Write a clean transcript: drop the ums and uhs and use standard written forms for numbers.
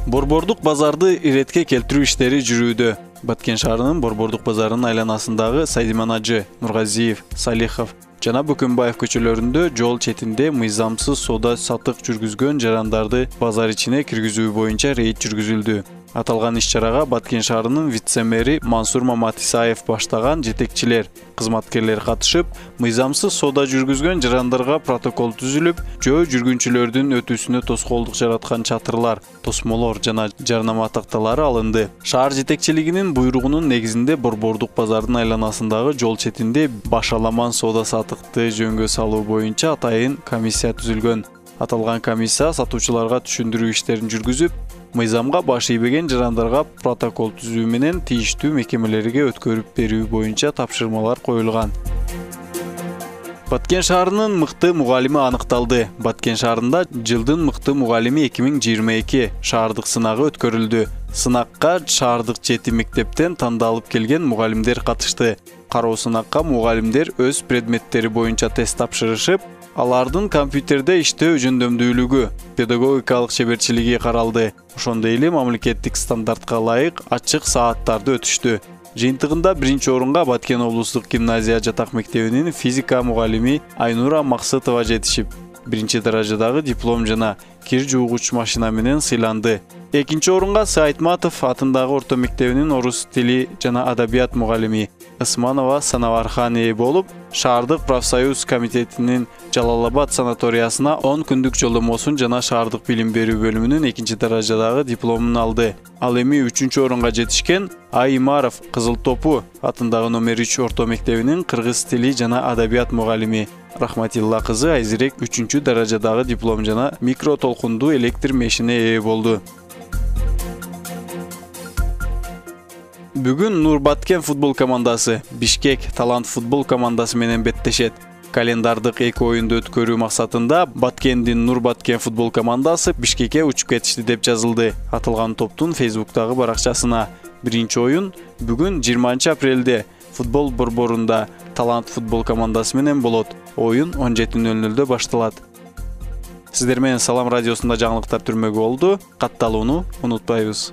Борбордук базарды иретке келтирүү иштери жүрүүдө. Баткен шаарынын Борбордук базарынын айланасындагы Сайдиман Ажы, Нургазиев, Салихов жана Бөкөнбаев көчөлөрүндө жол четинде мыйзамсыз соода сатык жүргүзгөн жарандарды базар ичине киргизүү боюнча рейд жүргүзүлдү. Аталган иш-чарага Баткен шаарынын вице-мэри Мансур Маматисаев баштаган жетекчилер, кызматкерлер катышып, мыйзамсыз соода жүргүзгөн жарандарга протокол түзүлүп, жөө жүргүнчүлөрдүн өтүүсүнө тоскоолдук жараткан чатырлар, тосмолор жана жарнама такталары алынды. Шаар жетекчилигинин буйругунун негизинде Борбордук базардын айланасындагы жол четинде башаламан соода сатыкты жөнгө салуу боюнча атайын комиссия түзүлгөн. Аталган комиссия сатуучуларга түшүндүрүү иштерин жүргүзүп, мыйзамга баш ийбеген жарандарга протокол түзүү менен тийиштүү мекемелерге өткөрүп берүү боюнча тапшырмалар коюлган. Баткен шаарынын мыкты мугалими аныкталды. Баткен шаарында жылдын мыкты мугалими 2022 шаардык сынагы өткөрүлдү. Сынакка шаардык 7 мектептен тандалып келген мугалимдер катышты. Кароо сынакка мугалимдер өз предметтери боюнча тест тапшырышып, алардын компьютерде иштөө жөндөмдүүлүгү, педагогикалык чеберчилиги каралды. Ошондой эле мамлекеттик стандартка ылайык ачык сааттарды өтүштү. Жыйынтыгында биринчи орунга Баткен облустук гимназия жатак мектебинин физика мугалими Айнура Максытова жетишип, биринчи даражадагы диплом жана кир жуугуч машина менен сыйланды. Экинчи орунга Айтматов атындагы орто мектебинин орус тили жана адабият мугалими Ысманова Санавархан ээ болуп, шаардык профсоюз комитетинин Жалалабад санаториясына 10 күндүк жолдомосун жана шаардык билим берүү бөлүмүнүн экинчи даражадагы дипломун алды. Ал эми 3-чү орунга жетишкен Аймаров Кызыл Топу атындагы номер 3 орто мектебинин кыргыз тили жана адабият мугалими Рахматилла кызы Айзирек 3-чү даражадагы диплом жана микро толкундуу электр мешине ээ болду. Бүгүн Нур Баткен футбол командасы Бишкек Талант футбол командасы менен беттешет. Календардык 2 оюнду өткөрүү максатында Баткендин Нур Баткен футбол командасы Бишкекке учуп кетишти деп жазылды. Аталган топтун Фейсбуктагы баракчасына. Биринчи оюн бүгүн 20 апрелде футбол борборунда Талант футбол командасы менен болот. Оюн 17:00-дө башталат. Сиздер менен Салам радиосунда жаңылыктар түрмөгү болду. Катталууну унутпайбыз.